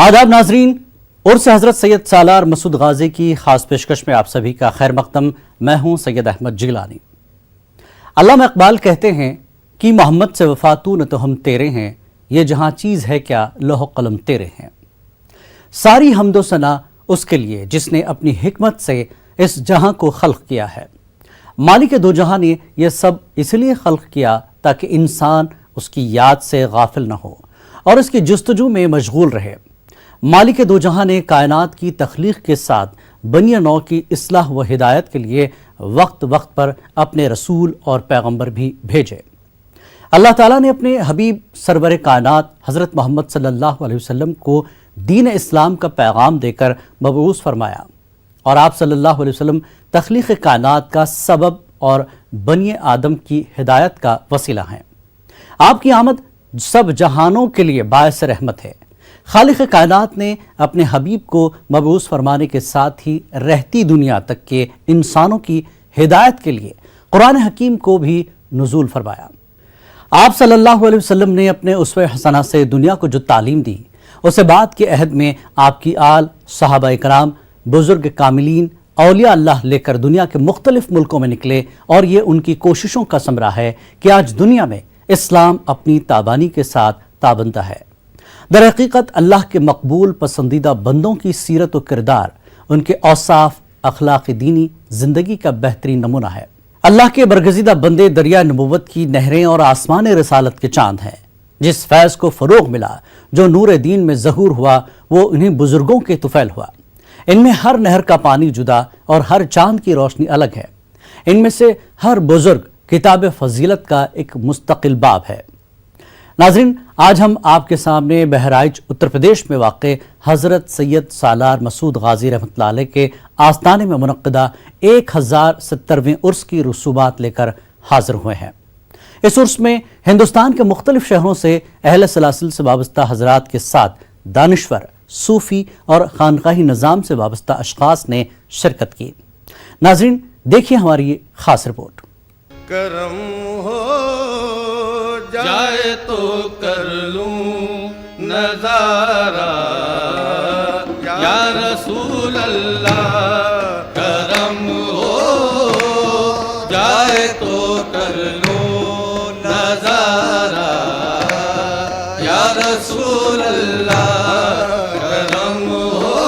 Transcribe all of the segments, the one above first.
آداب ناظرین، عرس حضرت سید سالار مسعود غازی کی خاص پیشکش میں آپ سبھی کا خیر مقدم۔ میں ہوں سید احمد جیلانی۔ علامہ اقبال کہتے ہیں کہ محمد سے وفا تو نہ تو ہم تیرے ہیں، یہ جہاں چیز ہے کیا لوح و قلم تیرے ہیں۔ ساری حمد و ثنا اس کے لیے جس نے اپنی حکمت سے اس جہاں کو خلق کیا ہے۔ مالک دو جہاں نے یہ سب اس لیے خلق کیا تاکہ انسان اس کی یاد سے غافل نہ ہو اور اس کی جستجو میں مشغول رہے۔ مالک دو جہاں نے کائنات کی تخلیق کے ساتھ بنی نوع کی اصلاح و ہدایت کے لیے وقت وقت پر اپنے رسول اور پیغمبر بھی بھیجے۔ اللہ تعالیٰ نے اپنے حبیب سرور کائنات حضرت محمد صلی اللہ علیہ وسلم کو دین اسلام کا پیغام دے کر مبعوث فرمایا، اور آپ صلی اللہ علیہ وسلم تخلیق کائنات کا سبب اور بنی آدم کی ہدایت کا وسیلہ ہیں۔ آپ کی آمد سب جہانوں کے لیے باعث رحمت ہے۔ خالق کائنات نے اپنے حبیب کو مبعوث فرمانے کے ساتھ ہی رہتی دنیا تک کے انسانوں کی ہدایت کے لیے قرآن حکیم کو بھی نزول فرمایا۔ آپ صلی اللہ علیہ وسلم نے اپنے اسوہ حسنہ سے دنیا کو جو تعلیم دی، اسے بعد کے عہد میں آپ کی آل، صحابہ اکرام، بزرگ کاملین، اولیاء اللہ لے کر دنیا کے مختلف ملکوں میں نکلے، اور یہ ان کی کوششوں کا ثمرہ ہے کہ آج دنیا میں اسلام اپنی تابانی کے ساتھ تابندہ ہے۔ در حقیقت اللہ کے مقبول پسندیدہ بندوں کی سیرت و کردار ان کے اوصاف، اخلاق دینی زندگی کا بہترین نمونہ ہے۔ اللہ کے برگزیدہ بندے دریا نبوت کی نہریں اور آسمان رسالت کے چاند ہیں۔ جس فیض کو فروغ ملا، جو نور دین میں ظہور ہوا، وہ انہیں بزرگوں کے طفیل ہوا۔ ان میں ہر نہر کا پانی جدا اور ہر چاند کی روشنی الگ ہے۔ ان میں سے ہر بزرگ کتاب فضیلت کا ایک مستقل باب ہے۔ ناظرین، آج ہم آپ کے سامنے بہرائچ اتر پردیش میں واقع حضرت سید سالار مسعود غازی رحمۃ اللہ علیہ کے آستانے میں منعقدہ 1070ویں عرس کی رسومات لے کر حاضر ہوئے ہیں۔ اس عرس میں ہندوستان کے مختلف شہروں سے اہل سلاسل سے وابستہ حضرات کے ساتھ دانشور، صوفی اور خانقاہی نظام سے وابستہ اشخاص نے شرکت کی۔ ناظرین، دیکھیے ہماری یہ خاص رپورٹ۔ کرم ہو جائے تو کر لوں نظارہ یا رسول اللہ، کرم ہو جائے تو کر لوں نظارہ یا رسول اللہ، کرم ہو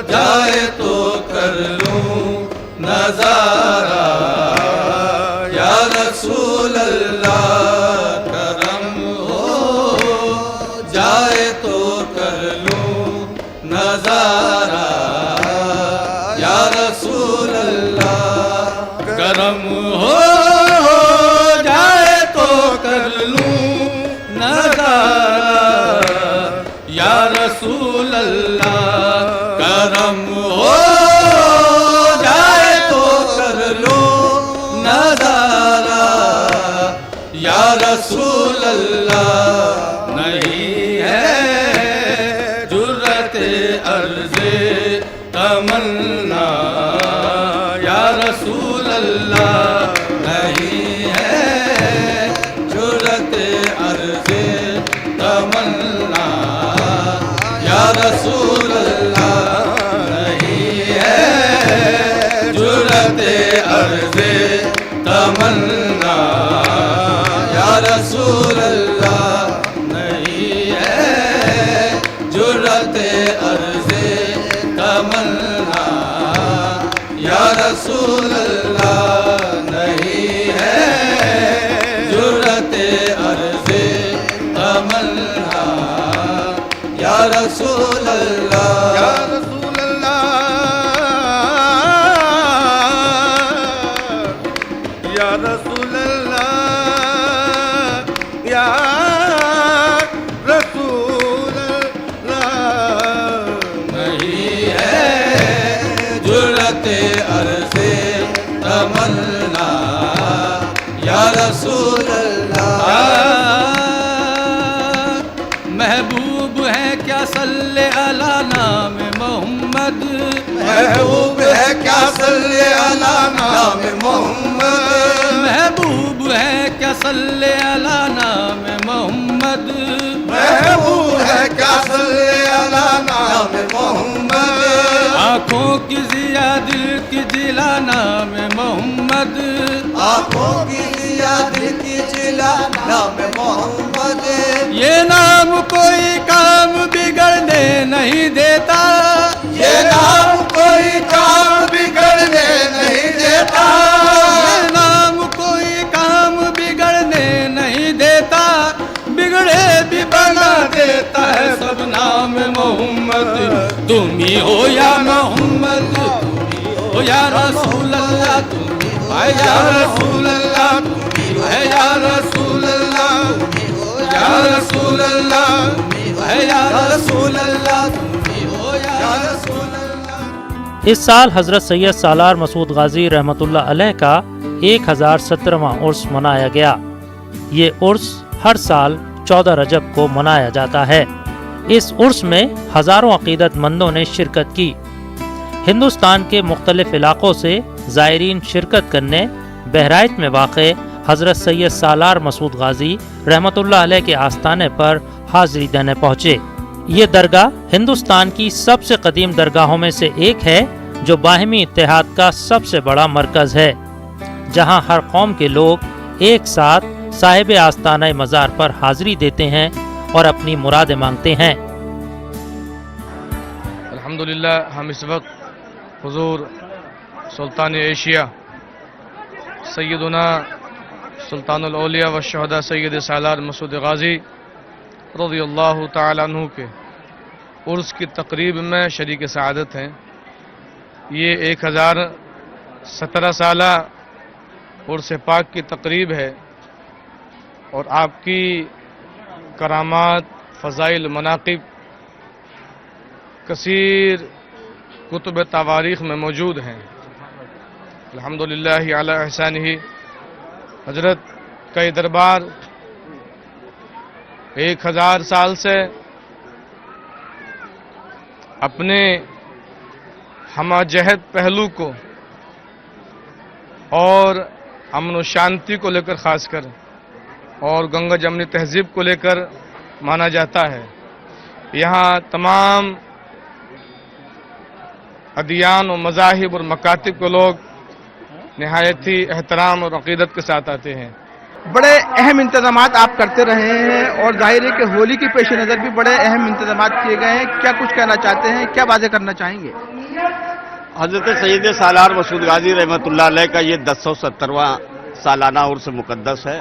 جائے تو کر لوں نظارہ یا رسول اللہ، کرم ہو جائے تو کر لوں نظارہ یا رسول اللہ، کرم ہو جائے تو کر لوں نظارہ یا رسول اللہ، کرم ہو جائے تو کر لوں نظارہ یا رسول اللہ، نہیں ہے جرأت عرض تمنا یا رسول اللہ، نہیں ہے جرأت عرض تمنا یا رسول اللہ، نہیں ہے جرأت عرض تمنا یا رسول اللہ، نہیں ہے جرأت عرض تمنا یا رسول اللہ، نہیں ہے جرأت عرض تمنا یا رسول اللہ، یا رسول اللہ، یا رسول اللہ، یا رسول اللہ، نہیں ہے جرأت عرض تمنا یا رسول اللہ، محبوب ہے کیا صلی علی نام محمد، محبوب ہے کیا صلی علی نام محمد، محبوب ہے کیا صلی علی نام محمد، महबूब है क्या सल्ले अला नाम मोहम्मद, आँखों की जिया दिल की जिला नाम मोहम्मद, आँखों की जिया दिल की जिला नाम मोहम्मद, ये नाम कोई काम बिगड़ने नहीं देता, ये नाम कोई काम बिगड़ने नहीं देता, ये नाम कोई काम बिगड़ने नहीं देता, बिगड़े भी बना देता है सब नाम मोहम्मद, तुम ही हो या मोहम्मद, तुम ही हो या रसूल अल्लाह, तुम ही हो या रसूल अल्लाह, तुम ही हो या रसूल अल्लाह, तुम ही हो या रसूल अल्लाह, तुम ही हो या रसूल अल्लाह, तुम ही हो या रसूल अल्लाह। इस साल हज़रत सैयद सालार मसूद गाजी रहमतुल्लाह अलैह का 1017वां उर्स मनाया गया। ये उर्स हर साल 14 रजब को मनाया जाता है। इस उर्स में हज़ारों अक़ीदतमंदों ने शिरकत की। हिंदुस्तान के मुख्तलिफ इलाक़ों से ज़ायरीन शिरकत करने बहराइच में वाक़े हज़रत सैयद सालार मसूद गाजी रहमतुल्लाह अलैह के आस्थाने पर हाज़िरी देने पहुँचे। ये दरगाह हिंदुस्तान की सबसे कदीम दरगाहों में से एक है, जो बाहिमी इत्तेहाद का सबसे बड़ा मरकज़ है, जहाँ हर कौम के लोग एक साथ साहिब आस्ताना मज़ार पर हाज़िरी देते हैं और अपनी मुरादें मांगते हैं। अल्हम्दुलिल्लाह हम इस वक्त हुजूर सुल्तान एशिया सैयदना सुल्तानुल औलिया व शुहदा सैयद सालार मसूद गाजी रज़ियल्लाहु ताला अन्हु के उर्स की तकरीब में शरीक सआदत हैं। ये 1017 साला उर्स पाक की तकरीब है और आपकी करामात, फ़ज़ाइल, मनाक़िब कसीर कुतुब तवारीख़ में मौजूद हैं। अल्हम्दुलिल्लाह अला एहसानिही, हजरत का ये दरबार 1000 साल से अपने हमाजहत पहलू को और अमन व शांति को लेकर खासकर और गंगा जमनी तहजीब को लेकर माना जाता है। यहाँ तमाम अदियान और मज़ाहिब और मकातिब के लोग नहायत ही एहतराम और अक़ीदत के साथ आते हैं। बड़े अहम इंतजामात आप करते रहे हैं और जाहिर है कि होली की पेश नज़र भी बड़े अहम इंतजामात किए गए हैं। क्या कुछ कहना चाहते हैं, क्या बातें करना चाहेंगे? हज़रत सैयद सालार मसूद गाजी रहमतुल्लाह अलैह का ये 1070वां सालाना उर्स मुक़द्दस है।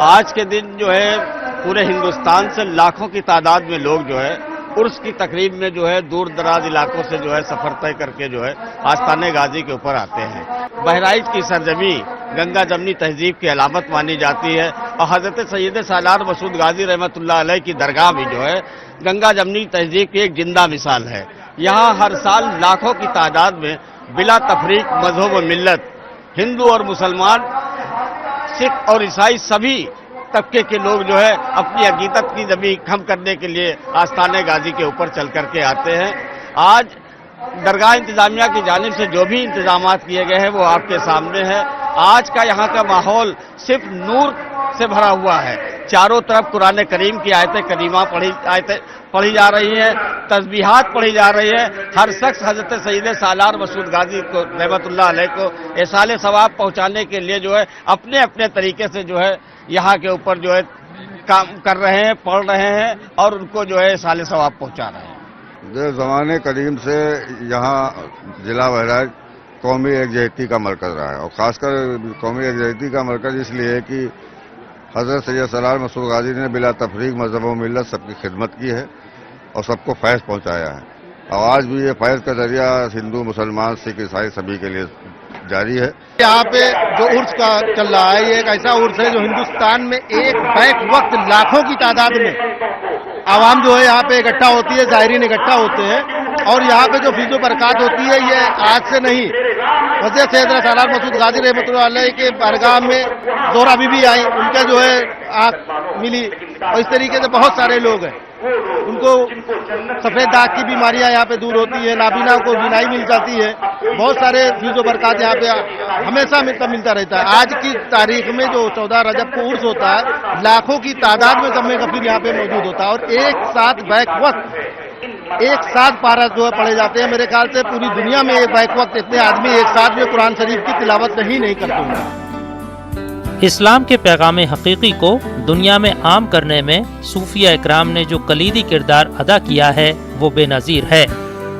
आज के दिन जो है पूरे हिंदुस्तान से लाखों की तादाद में लोग जो है उर्स की तकरीब में जो है दूर दराज इलाकों से जो है सफ़र तय करके जो है आस्ताने गाजी के ऊपर आते हैं। बहराइच की सरजमी गंगा जमनी तहजीब की अलामत मानी जाती है और हज़रत सैयद सालार मसूद गाजी रहमतुल्लाह अलैह की दरगाह भी जो है गंगा जमनी तहजीब की एक जिंदा मिसाल है। यहाँ हर साल लाखों की तादाद में बिला तफरीक मजहब व मिल्लत, हिंदू और मुसलमान, सिख और ईसाई सभी तबके के लोग जो है अपनी अकीदत की जमी खम करने के लिए आस्ताने गाजी के ऊपर चल करके आते हैं। आज दरगाह इंतजामिया की जानिब से जो भी इंतजामात किए गए हैं वो आपके सामने है। आज का यहाँ का माहौल सिर्फ नूर से भरा हुआ है। चारों तरफ कुरान करीम की आयतें करीमा पढ़ी जा रही हैं, तस्बीहात पढ़ी जा रही है। हर शख्स हज़रत सैयद सालार मसूद गाजी को रहमतुल्लाह अलैह को एसाले सवाब पहुँचाने के लिए जो है अपने अपने तरीके से जो है यहाँ के ऊपर जो है काम कर रहे हैं, पढ़ रहे हैं और उनको जो है एसाले सवाब पहुँचा रहे हैं। ज़माने कदीम से यहाँ जिला बहराइच कौमी एकजहती का मरकज़ रहा है और ख़ासकर कौमी एकजहती का मरकज़ इसलिए है कि हज़रत सैयद सालार मसूद गाजी ने बिला तफरीक मज़हब व मिल्लत सबकी खिदमत की है और सबको फैज़ पहुँचाया है। और आज भी ये फैज़ का ज़रिया हिंदू, मुसलमान, सिख, ईसाई सभी के लिए जारी है। यहाँ पे जो उर्स का चल रहा है ये एक ऐसा उर्स है जो हिंदुस्तान में एक बैक वक्त लाखों की तादाद में आवाम जो है यहाँ पे इकट्ठा होती है, ज़ायरीन इकट्ठा होते हैं और यहाँ पे जो फीज़ो बरक़ात होती है ये आज से नहीं, हज़रत सैयद सालार मसूद गाजी रहमतुल्लाह अलैह के बारगाह में ज़ोहरा बीबी आई, उनका जो है आँख मिली और इस तरीके से बहुत सारे लोग हैं। ان کو سفید داغ کی بیماریاں یہاں پہ دور ہوتی ہیں, نابینا کو بینائی مل جاتی ہے, بہت سارے فیض و برکات یہاں پہ ہمیشہ ملتا رہتا ہے. آج کی تاریخ میں جو 14 رجب کو عرس ہوتا ہے, لاکھوں کی تعداد میں جمع غفیر یہاں پہ موجود ہوتا ہے, اور ایک ساتھ بیک وقت ایک ساتھ پارہ جو ہے پڑھے جاتے ہیں. میرے خیال سے پوری دنیا میں ایک بیک وقت اتنے آدمی ایک ساتھ میں قرآن شریف کی تلاوت نہیں کرتے ہیں. اسلام کے پیغام حقیقی کو دنیا میں عام کرنے میں صوفیہ اکرام نے جو کلیدی کردار ادا کیا ہے وہ بے نظیر ہے.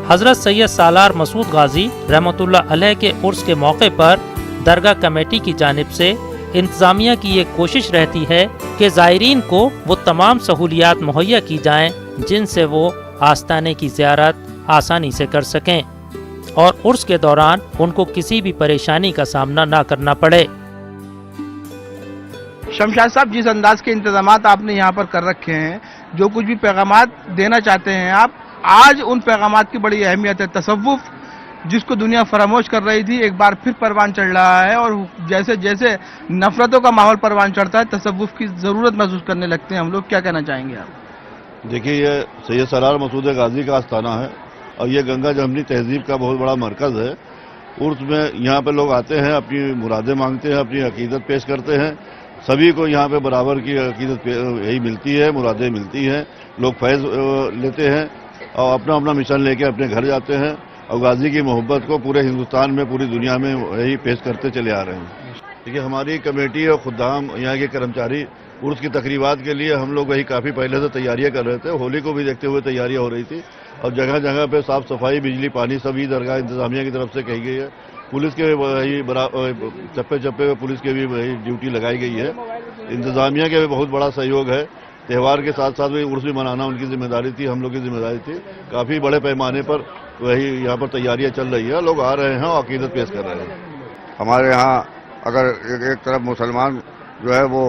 حضرت سید سالار مسعود غازی رحمۃ اللہ علیہ کے عرس کے موقع پر درگاہ کمیٹی کی جانب سے انتظامیہ کی یہ کوشش رہتی ہے کہ زائرین کو وہ تمام سہولیات مہیا کی جائیں جن سے وہ آستانے کی زیارت آسانی سے کر سکیں اور عرس کے دوران ان کو کسی بھی پریشانی کا سامنا نہ کرنا پڑے. شمشاد صاحب, جس انداز کے انتظامات آپ نے یہاں پر کر رکھے ہیں, جو کچھ بھی پیغامات دینا چاہتے ہیں آپ, آج ان پیغامات کی بڑی اہمیت ہے. تصوف جس کو دنیا فراموش کر رہی تھی ایک بار پھر پروان چڑھ رہا ہے, اور جیسے جیسے نفرتوں کا ماحول پروان چڑھتا ہے تصوف کی ضرورت محسوس کرنے لگتے ہیں ہم لوگ. کیا کہنا چاہیں گے آپ؟ دیکھیے, یہ سید سالار مسعود غازی کا آستانہ ہے اور یہ گنگا جمنی تہذیب کا بہت بڑا مرکز ہے. عرس میں یہاں پہ لوگ آتے ہیں, اپنی مرادیں مانگتے ہیں, اپنی عقیدت پیش کرتے ہیں. سبھی کو یہاں پہ برابر کی عقیدت یہی ملتی ہے, مرادیں ملتی ہیں. لوگ فیض لیتے ہیں اور اپنا اپنا مشن لے کے اپنے گھر جاتے ہیں, اور غازی کی محبت کو پورے ہندوستان میں, پوری دنیا میں یہی پیش کرتے چلے آ رہے ہیں. دیکھیے, ہماری کمیٹی اور خدام یہاں کے کرمچاری عرس کی تقریبات کے لیے ہم لوگ وہی کافی پہلے سے تیاریاں کر رہے تھے. ہولی کو بھی دیکھتے ہوئے تیاریاں ہو رہی تھی, اور جگہ جگہ پہ صاف صفائی, بجلی, پانی سبھی درگاہ انتظامیہ کی طرف سے کہی گئی ہے. پولیس کے وہی چپے چپے پہ پولیس کے بھی وہی ڈیوٹی لگائی گئی ہے. انتظامیہ کے بھی بہت بڑا سہیوگ ہے. تہوار کے ساتھ ساتھ عرس بھی منانا ان کی ذمہ داری تھی, ہم لوگ کی ذمہ داری تھی. کافی بڑے پیمانے پر وہی یہاں پر تیاریاں چل رہی ہیں, لوگ آ رہے ہیں اور عقیدت پیش کر رہے ہیں. ہمارے یہاں اگر ایک طرف مسلمان جو ہے وہ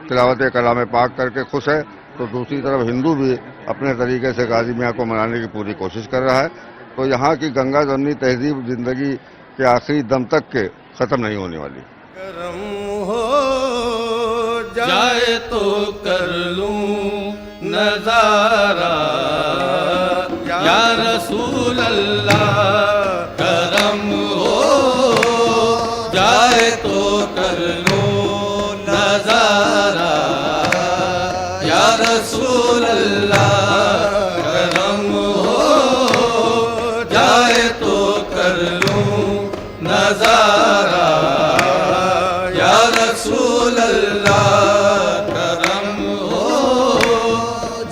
تلاوت کلام پاک کر کے خوش ہے, تو دوسری طرف ہندو بھی اپنے طریقے سے غازی میاں کو منانے کی پوری کوشش کر رہا ہے. تو یہاں کی گنگا جمنی تہذیب زندگی کے آخری دم تک کے ختم نہیں ہونے والی. کرم ہو جائے تو کر لوں نظارہ یا رسول اللہ. کرم ہو جائے تو کر لوں نظارہ یا رسول اللہ. کرم ہو جائے تو کر لوں نظارہ یا رسول اللہ. کرم ہو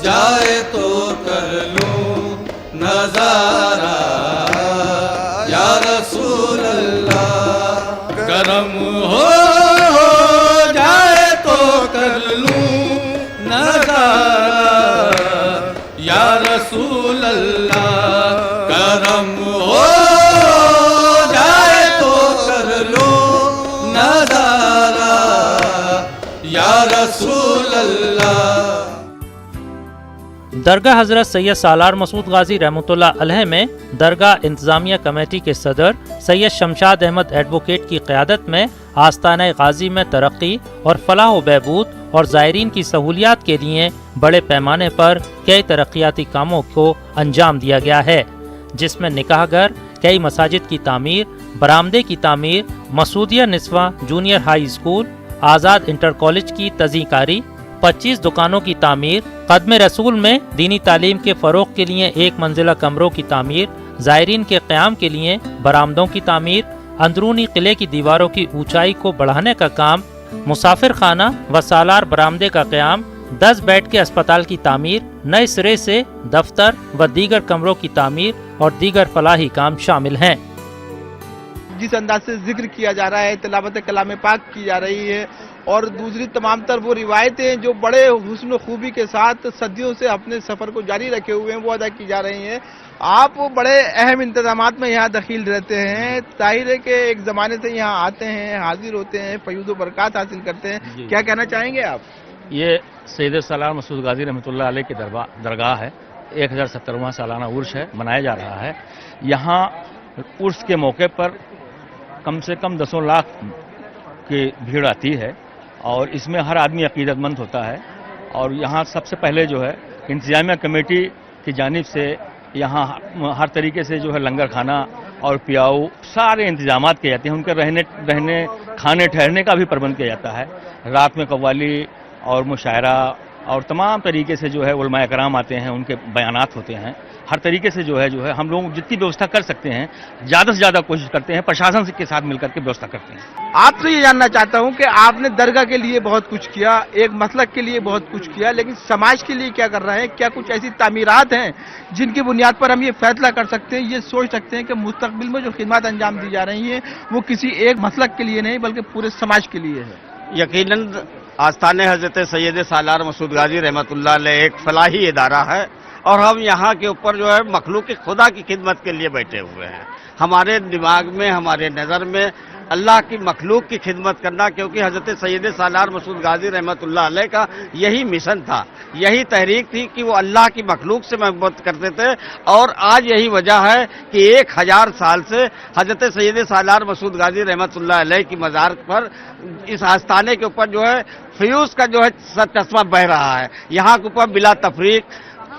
جائے تو کر لوں نظارہ یا رسول اللہ. کرم ہو جائے تو کر لوں نظارہ یا رسول اللہ. کرم ہو جائے تو کر لوں نظارہ یا رسول اللہ. درگاہ حضرت سید سالار مسعود غازی رحمۃ اللہ علیہ میں درگاہ انتظامیہ کمیٹی کے صدر سید شمشاد احمد ایڈوکیٹ کی قیادت میں آستانہ غازی میں ترقی اور فلاح و بہبود اور زائرین کی سہولیات کے لیے بڑے پیمانے پر کئی ترقیاتی کاموں کو انجام دیا گیا ہے, جس میں نکاح گھر, کئی مساجد کی تعمیر, برآمدے کی تعمیر, مسعودیہ نسواں جونیئر ہائی اسکول, آزاد انٹر کالج کی تزئین کاری, 25 دکانوں کی تعمیر, قدم رسول میں دینی تعلیم کے فروغ کے لیے 1 منزلہ کمروں کی تعمیر, زائرین کے قیام کے لیے برآمدوں کی تعمیر, اندرونی قلعے کی دیواروں کی اونچائی کو بڑھانے کا کام, مسافر خانہ و سالار برآمدے کا قیام, 10 بیڈ کے اسپتال کی تعمیر, نئے سرے سے دفتر و دیگر کمروں کی تعمیر اور دیگر فلاحی کام شامل ہیں. جس انداز سے ذکر کیا جا رہا ہے, تلاوت کلام پاک کی جا رہی ہے, اور دوسری تمام تر وہ روایتیں جو بڑے حسن و خوبی کے ساتھ صدیوں سے اپنے سفر کو جاری رکھے ہوئے ہیں وہ ادا کی جا رہی ہیں. آپ بڑے اہم انتظامات میں یہاں دخیل رہتے ہیں. ظاہر ہے کہ ایک زمانے سے یہاں آتے ہیں, حاضر ہوتے ہیں, فیوز و برکات حاصل کرتے ہیں. کیا کہنا چاہیں گے آپ؟ یہ سید سالار مسعود غازی رحمۃ اللہ علیہ کی درگاہ ہے. 1070واں سالانہ عرس ہے, منایا جا رہا ہے. یہاں عرس کے موقع پر کم سے کم 10 لاکھ کی بھیڑ آتی ہے, اور اس میں ہر آدمی عقیدت مند ہوتا ہے. اور یہاں سب سے پہلے جو ہے इंतजामिया कमेटी की जानिब से यहाँ हर तरीके से जो है लंगर खाना और पियाऊ सारे इंतजामात किए जाते हैं। उनके रहने खाने ठहरने का भी प्रबंध किया जाता है। रात में कव्वाली और मुशायरा और तमाम तरीके से जो है उलमाए कराम आते हैं, उनके बयानात होते हैं। हर तरीके से जो है हम लोग जितनी व्यवस्था कर सकते हैं ज़्यादा से ज़्यादा कोशिश करते हैं, प्रशासन के साथ मिलकर के व्यवस्था करते हैं। आपसे ये जानना चाहता हूं कि आपने दरगाह के लिए बहुत कुछ किया, एक मसलक के लिए बहुत कुछ किया, लेकिन समाज के लिए क्या कर रहे हैं? क्या कुछ ऐसी तामीरात हैं जिनकी बुनियाद पर हम ये फैसला कर सकते हैं, ये सोच सकते हैं कि मुस्तकबिल में जो खिदमत अंजाम दी जा रही हैं वो किसी एक मसलक के लिए नहीं बल्कि पूरे समाज के लिए है? यकीनन आस्थाने हजरत सैयद सालार मसूद गाजी रहमतुल्लाह अलैह एक फलाही इदारा है और हम यहाँ के ऊपर जो है मखलूक खुदा की खिदमत के लिए बैठे हुए हैं। हमारे दिमाग में, हमारे नज़र में अल्लाह की मखलूक की खिदमत करना, क्योंकि हजरत सैयद सालार मसूद गाजी रहमतुल्लाह अलैह का यही मिशन था, यही तहरीक थी कि वो अल्लाह की मखलूक से मोहब्बत करते थे। और आज यही वजह है कि 1000 साल से हजरत सैयद सालार मसूद गाजी रहमतुल्लाह अलैह की मज़ार पर इस आस्थाने के ऊपर जो है फ्यूज का जो है चश्मा बह रहा है। यहाँ के ऊपर बिला तफरीक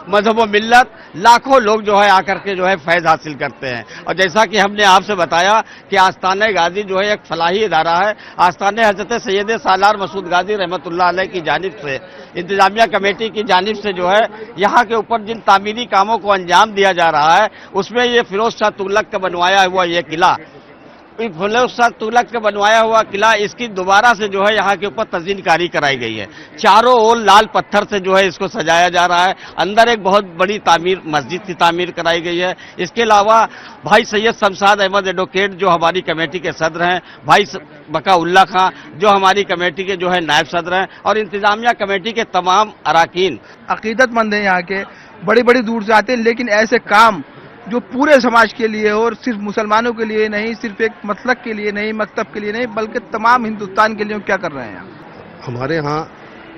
मजहब व मिल्लत लाखों लोग जो है आकर के जो है फैज़ हासिल करते हैं। और जैसा कि हमने आपसे बताया कि आस्थाने गाजी जो है एक फलाही इदारा है। आस्थाने हजरत सैयद सालार मसूद गाजी रहमतुल्लाह अलैह की जानिब से, इंतजामिया कमेटी की जानिब से जो है यहाँ के ऊपर जिन तामीरी कामों को अंजाम दिया जा रहा है उसमें ये फिरोज शाह तुगलक का बनवाया हुआ ये किला, फिरोज शाह तुगलक का बनवाया हुआ किला, इसकी दोबारा से जो है यहाँ के ऊपर तज़ीनकारी कराई गई है। चारों ओर लाल पत्थर से जो है इसको सजाया जा रहा है। अंदर एक बहुत बड़ी तामीर मस्जिद की तामीर कराई गई है। इसके अलावा भाई सैयद शमशाद अहमद एडवोकेट जो हमारी कमेटी के सदर हैं, भाई बकाउल्ला खां जो हमारी कमेटी के जो है नायब सदर हैं, और इंतजामिया कमेटी के तमाम अराकीन अकीदतमंद हैं यहाँ के, बड़ी बड़ी दूर से आते हैं, लेकिन ऐसे काम जो पूरे समाज के लिए हो और सिर्फ मुसलमानों के लिए नहीं, सिर्फ एक मसलक के लिए नहीं, मकतब के लिए नहीं, बल्कि तमाम हिंदुस्तान के लिए क्या कर रहे हैं? हमारे यहाँ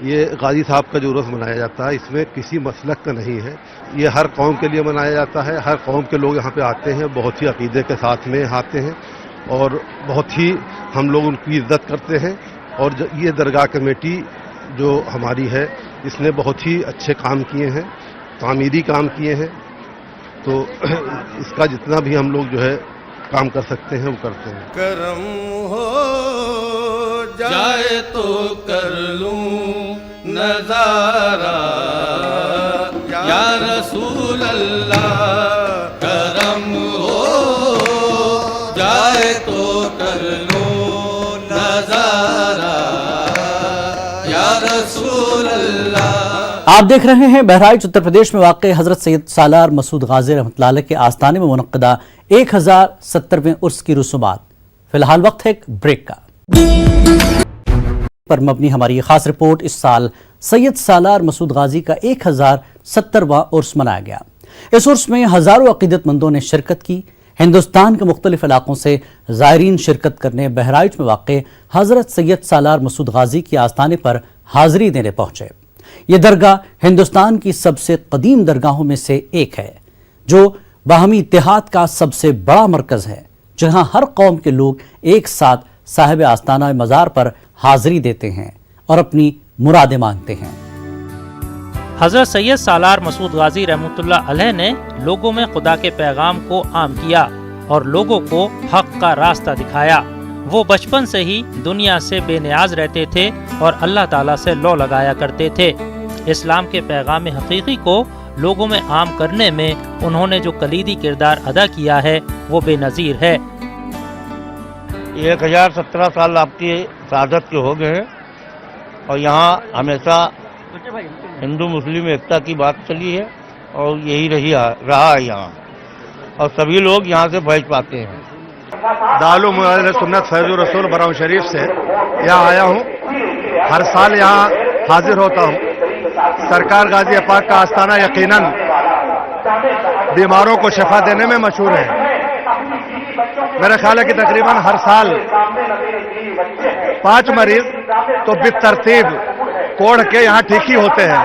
ये गाजी साहब का जो उर्स मनाया जाता है इसमें किसी मसलक का नहीं है, ये हर कौम के लिए मनाया जाता है। हर कौम के लोग यहाँ पे आते हैं, बहुत ही अकीदे के साथ में आते हैं और बहुत ही हम लोग उनकी इज्जत करते हैं। और ये दरगाह कमेटी जो हमारी है इसने बहुत ही अच्छे काम किए हैं, तामीरी काम किए हैं, तो इसका जितना भी हम लोग जो है काम कर सकते हैं वो करते हैं। करम हो जाए तो कर लूं नजारा या रसूल अल्लाह, करम हो जाए तो कर लूं नजारा या रसूल अल्लाह। आप देख रहे हैं बहराइच उत्तर प्रदेश में वाक़ हजरत सैयद सालार मसूद गाजी रहमतुल्लाह अलैह के आस्थाने में मुनक़्क़दा 1070वें उर्स की रसूमात। फिलहाल वक्त है एक ब्रेक का। पर मबनी हमारी खास रिपोर्ट, इस साल सैयद सालार मसूद गाजी का 1070वां उर्स मनाया गया। इस उर्स में हजारों अकीदतमंदों ने शिरकत की। हिंदुस्तान के मुख्तलिफ इलाकों से ज़ायरीन शिरकत करने बहराइच में वाक़ हजरत सैयद सालार मसूद गाजी के आस्थाने पर हाज़िरी देने पहुंचे। ये दरगाह हिंदुस्तान की सबसे कदीम दरगाहों में से एक है, जो बाहमी इत्तेहाद का सबसे बड़ा मरकज़ है, जहां हर कौम के लोग एक साथ साहिब आस्ताना मज़ार पर हाज़िरी देते हैं और अपनी मुरादें मांगते हैं। हजरत सैयद सालार मसूद गाजी रहमतुल्लाह अलैह ने लोगों में खुदा के पैगाम को आम किया और लोगों को हक का रास्ता दिखाया। वो बचपन से ही दुनिया से बेनियाज रहते थे और अल्लाह ताला से लौ लगाया करते थे। इस्लाम के पैगाम हकीकी को लोगों में आम करने में उन्होंने जो कलीदी किरदार अदा किया है वो बेनज़ीर है। 1017 साल आपकी शहादत के हो गए और यहाँ हमेशा हिंदू मुस्लिम एकता की बात चली है और यही रहा है यहाँ, और सभी लोग यहाँ से फैज पाते हैं। दारुल मुअल्लिम सुन्नत फैजुर रसूल बराऊं शरीफ से यहाँ आया हूँ। हर साल यहाँ हाजिर होता हूँ। सरकार गाजी पाक का आस्थाना यकीनन बीमारों को शफा देने में मशहूर है। मेरा ख्याल है कि तकरीबन हर साल 5 मरीज तो बेतरतीब कोढ़ के यहाँ ठीक ही होते हैं।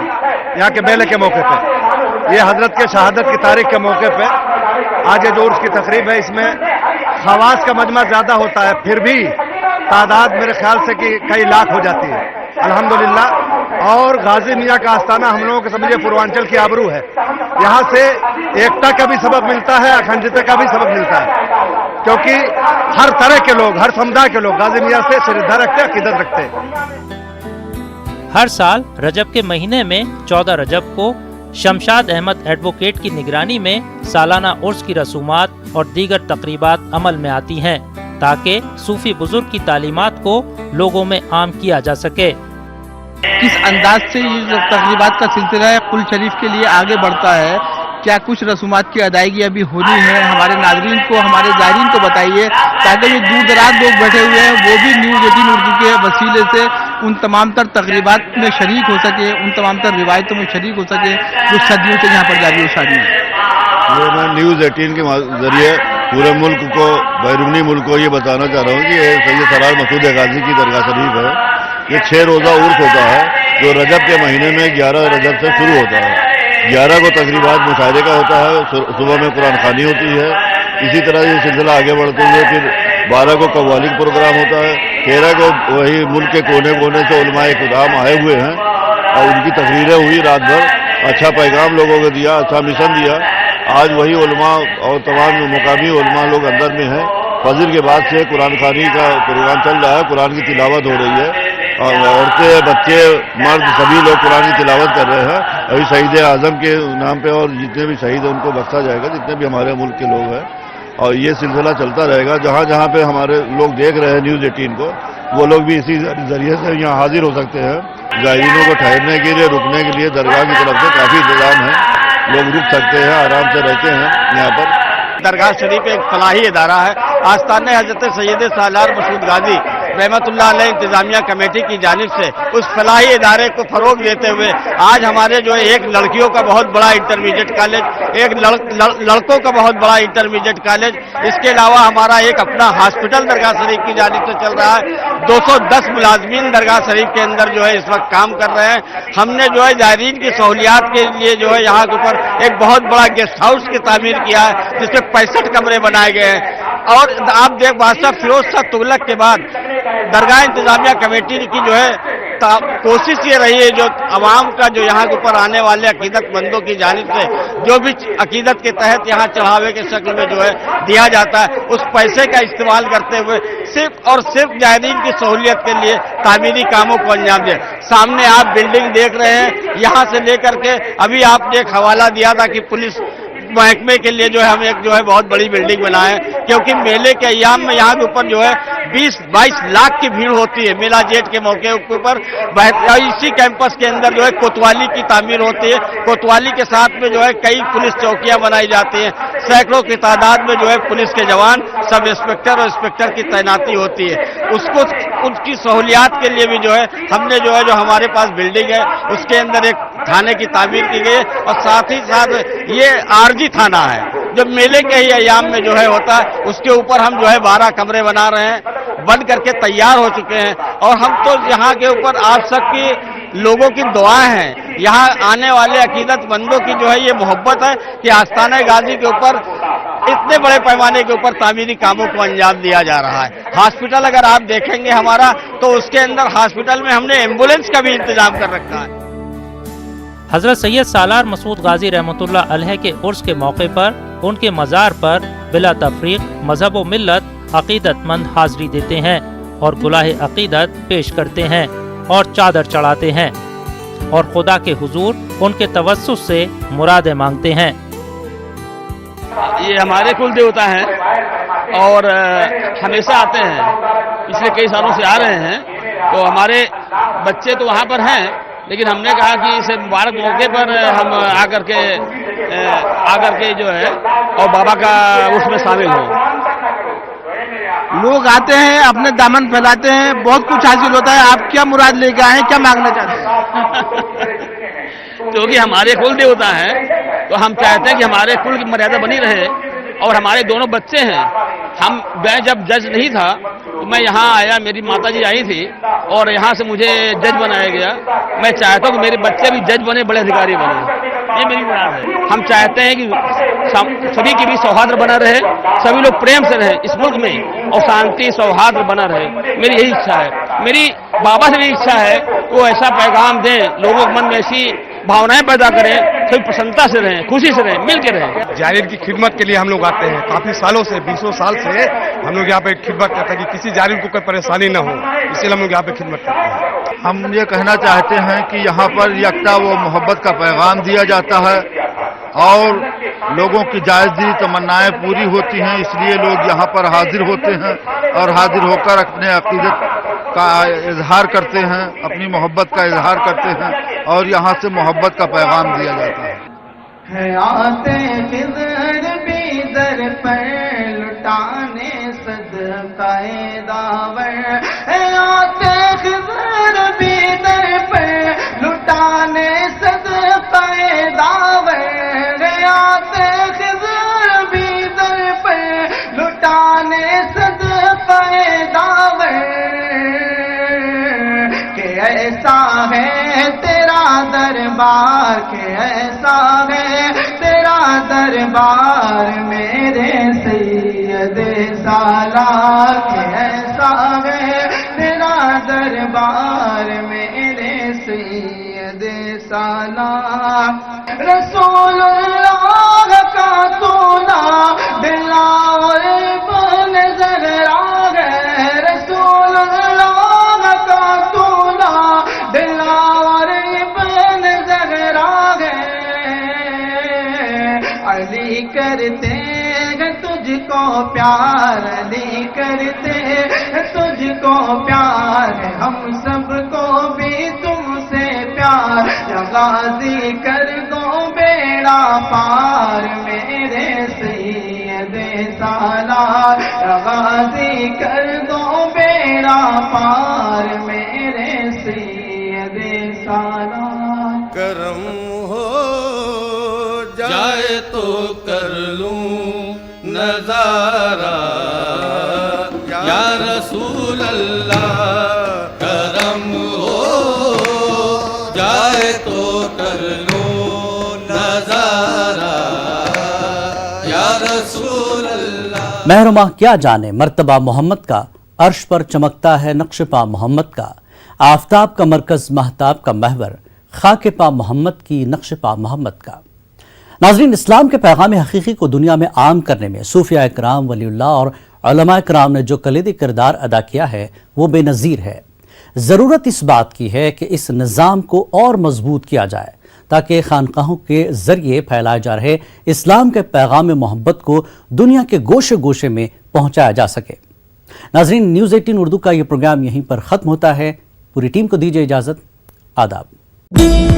यहाँ के मेले के मौके पे, ये हजरत के शहादत की तारीख के मौके पे आज ये जो उर्स की तकरीब है, इसमें खवास का मजमा ज्यादा होता है, फिर भी तादाद मेरे ख्याल से कि कई लाख हो जाती है। अल्हम्दुलिल्लाह। और गाजी मियाँ का आस्थाना हम लोगों के समझिए पूर्वांचल की आबरू है। यहाँ से एकता का भी सबक मिलता है, अखंडता का भी सबक मिलता है, क्योंकि हर तरह के लोग, हर समुदाय के लोग गाजी मियाँ से श्रद्धा रखते, अकीदत रखते हैं। हर साल रजब के महीने में 14 रजब को शमशाद अहमद एडवोकेट की निगरानी में सालाना उर्स की रसूमात और दीगर तकरीबात अमल में आती हैं, ताकि सूफी बुजुर्ग की तालीमात को लोगों में आम किया जा सके। किस अंदाज से ये जो तकरीबात का सिलसिला है कुल शरीफ के लिए आगे बढ़ता है, क्या कुछ रसूमात की अदायगी अभी होनी है, हमारे नाज़रीन को, हमारे ज़ायरीन को बताइए, ताकि जो दूर दराज लोग बैठे हुए हैं वो भी न्यूज़ 18 उर्दू के वसीले से उन तमाम तर तकरीबात में शरीक हो सके, उन तमाम तर रिवायतों में शरीक हो सके जो सदियों से यहाँ पर जारी है। ये मैं न्यूज़ 18 के जरिए पूरे मुल्क को, बैरूनी मुल्क को ये बताना चाह रहा हूँ कि ये सैयद सलार मसूद गाजी की दरगाह शरीफ है। ये 6 रोज़ा उर्स होता है जो रजब के महीने में 11 रजब से शुरू होता है। 11 को तकरीबात मुशायरे का होता है, सुबह में कुरान खानी होती है। इसी तरह ये सिलसिला आगे बढ़ते हुए फिर 12 को कव्वाली प्रोग्राम होता है। 13 को वही मुल्क के कोने कोने से उलमाए खुदाम आए हुए हैं और उनकी तकरीरें हुई रात भर। अच्छा पैगाम लोगों को दिया, अच्छा मिशन दिया। आज वही उलमा और तमाम मुकामी उलमा लोग अंदर में हैं। फजर के बाद से कुरान खानी का प्रोग्राम चल रहा है, कुरान की तिलावत हो रही है और औरतें, बच्चे, मर्द सभी लोग कुरान की तिलावत कर रहे हैं। अभी शहीद आजम के नाम पे और जितने भी शहीद हैं उनको बख्शा जाएगा, जितने भी हमारे मुल्क के लोग हैं, और ये सिलसिला चलता रहेगा। जहाँ जहाँ पे हमारे लोग देख रहे हैं न्यूज़ 18 को, वो लोग भी इसी जरिए से यहाँ हाजिर हो सकते हैं। ज़ायरीनों को ठहरने के लिए, रुकने के लिए दरगाह की तरफ से काफ़ी इंतजाम है, लोग रुक सकते हैं, आराम से रहते हैं यहाँ पर। दरगाह शरीफ एक फलाही इदारा है। आस्थाने हजरत सैयद सालार मसूद गाजी रहमतुल्लाह अलैह इंतजामिया कमेटी की जानिब से उस फलाही इदारे को फरोग देते हुए आज हमारे जो है एक लड़कियों का बहुत बड़ा इंटरमीडिएट कॉलेज, एक लड़कों का बहुत बड़ा इंटरमीडिएट कॉलेज, इसके अलावा हमारा एक अपना हॉस्पिटल दरगाह शरीफ की जानिब से चल रहा है। 210 मुलाजमीन दरगाह शरीफ के अंदर जो है इस वक्त काम कर रहे हैं। हमने जो है ज़ायरीन की सहूलियात के लिए जो है यहाँ के ऊपर एक बहुत बड़ा गेस्ट हाउस की तामीर किया है, जिसमें 65 कमरे बनाए गए हैं। और आप देख बादशाह फिरोज शाह तुगलक के बाद दरगाह इंतजामिया कमेटी की जो है कोशिश ये रही है, जो अवाम का जो यहाँ के ऊपर आने वाले अकीदतमंदों की जानिब से जो भी अकीदत के तहत यहाँ चढ़ावे के शक्ल में जो है दिया जाता है, उस पैसे का इस्तेमाल करते हुए सिर्फ और सिर्फ ज़ायरीन की सहूलियत के लिए तामीरी कामों को अंजाम दिया। सामने आप बिल्डिंग देख रहे हैं, यहाँ से लेकर के अभी आपने एक हवाला दिया था कि पुलिस महकमे के लिए जो है हम एक जो है बहुत बड़ी बिल्डिंग बनाए, क्योंकि मेले के अय्याम में यहाँ के ऊपर जो है 20-22 लाख की भीड़ होती है। मेला जेठ के मौके के ऊपर इसी कैंपस के अंदर जो है कोतवाली की तामीर होती है। कोतवाली के साथ में जो है कई पुलिस चौकियां बनाई जाती हैं। सैकड़ों की तादाद में जो है पुलिस के जवान, सब इंस्पेक्टर और इंस्पेक्टर की तैनाती होती है। उसको उसकी सहूलियात के लिए भी जो है हमने जो है जो हमारे पास बिल्डिंग है उसके अंदर एक थाने की तामीर की गई है, और साथ ही साथ ये आरजी थाना है जो मेले के ही अय्याम में जो है होता है। उसके ऊपर हम जो है 12 कमरे बना रहे हैं, बन करके तैयार हो चुके हैं। और हम तो यहाँ के ऊपर आप सबकी लोगों की दुआएं हैं, यहाँ आने वाले अकीदतमंदों की जो है ये मोहब्बत है कि आस्थाना गाजी के ऊपर इतने बड़े पैमाने के ऊपर तामीरी कामों को अंजाम दिया जा रहा है। हॉस्पिटल अगर आप देखेंगे हमारा, तो उसके अंदर हॉस्पिटल में हमने एम्बुलेंस का भी इंतजाम कर रखा है। हजरत सैयद सालार मसूद गाजी रहमतुल्लाह अलैह के उर्स के मौके पर उनके मज़ार पर बिला तफरीक मजहब व मिल्लत अकीदतमंद हाज़री देते हैं और गुलाहे अकीदत पेश करते हैं और चादर चढ़ाते हैं और खुदा के हुजूर उनके तवस्सुस से मुरादें मांगते हैं। ये हमारे कुल देवता हैं और हमेशा आते हैं, पिछले कई सालों से आ रहे हैं। तो हमारे बच्चे तो वहाँ पर हैं, लेकिन हमने कहा कि इस मुबारक मौके पर हम आकर के जो है और बाबा का उसमें शामिल हों। लोग आते हैं, अपने दामन फैलाते हैं, बहुत कुछ हासिल होता है। आप क्या मुराद लेके आए हैं, क्या मांगना चाहते हैं? क्योंकि हमारे कुल देवता हैं, तो हम चाहते हैं कि हमारे कुल की मर्यादा बनी रहे। और हमारे दोनों बच्चे हैं, मैं जब जज नहीं था तो मैं यहाँ आया, मेरी माताजी आई थी और यहाँ से मुझे जज बनाया गया। मैं चाहता हूँ कि मेरे बच्चे भी जज बने, बड़े अधिकारी बने, ये मेरी मुराद है। हम चाहते हैं कि सभी की भी सौहार्द बना रहे, सभी लोग प्रेम से रहें इस मुल्क में और शांति सौहार्द बना रहे। मेरी यही इच्छा है। मेरी बाबा से भी इच्छा है कि वो ऐसा पैगाम दे, लोगों के मन में ऐसी भावनाएं पैदा करें, सभी प्रसन्नता से रहें, खुशी से रहें, मिल के रहें। जायरीन की खिदमत के लिए हम लोग आते हैं, काफी सालों से, 20 साल से हम लोग यहाँ पे खिदमत करते हैं कि किसी जायरीन को कोई परेशानी न हो, इसलिए हम लोग यहाँ पे खिदमत करते हैं। हम ये कहना चाहते हैं कि यहाँ पर यकता व मोहब्बत का पैगाम दिया जाता है और लोगों की जायज़ दिली तमन्नाएं पूरी होती हैं, इसलिए लोग यहाँ पर हाजिर होते हैं और हाजिर होकर अपने अकीदत का इजहार करते हैं, अपनी मोहब्बत का इजहार करते हैं और यहाँ से मोहब्बत का पैगाम दिया जाता है। हयाते खिज़र भी दर पर लुटाने सदक़ाए दावर, हयाते खिज़र भी दर पर लुटाने सदक़ाए दावर, हयाते खिज़र भी दर पर लुटाने सदक़ाए दावर, के ऐसा है तेरा दरबार, के ऐसा है तेरा दरबार मेरे सैयदे सालार, के ऐसा है तेरा दरबार मेरे सैयदे सालार। रसूलुल्लाह का तोना बिलावल पर नजर आ गए, रसूलुल्लाह का तोना बिलावल पर नजर आ गए। अली करते हैं तुझको प्यार, अली करते हैं तुझको प्यार, हम सबको भी तुमसे प्यार, या गाजी कर दो बेड़ा पार मेरे सैयदे सालार, या गाजी कर दो बेड़ा पार मेरे सैयदे सालार। करम हो जाए तो कर लूं नजारा या रसूल अल्लाह, करम हो जाए तो कर लूं नजारा या रसूल अल्लाह। महरुमा क्या जाने मर्तबा मोहम्मद का, अर्श पर चमकता है नक्श पा मोहम्मद का, आफताब का मरकज महताब का महवर, खाके पा मोहम्मद की नक्श पा मोहम्मद का। नाज़रीन, इस्लाम के पैगाम हकीकी को दुनिया में आम करने में सूफिया इकराम, वलीउल्लाह और उलमा इकराम ने जो कलीदी किरदार अदा किया है वो बेनज़ीर है। ज़रूरत इस बात की है कि इस निज़ाम को और मजबूत किया जाए ताकि खानकाहों के ज़रिए फैलाए जा रहे इस्लाम के पैगाम मोहब्बत को दुनिया के गोशे गोशे में पहुँचाया जा सके। नाज़रीन, न्यूज़ 18 उर्दू का ये प्रोग्राम यहीं पर ख़त्म होता है। पूरी टीम को दीजिए इजाज़त। आदाब।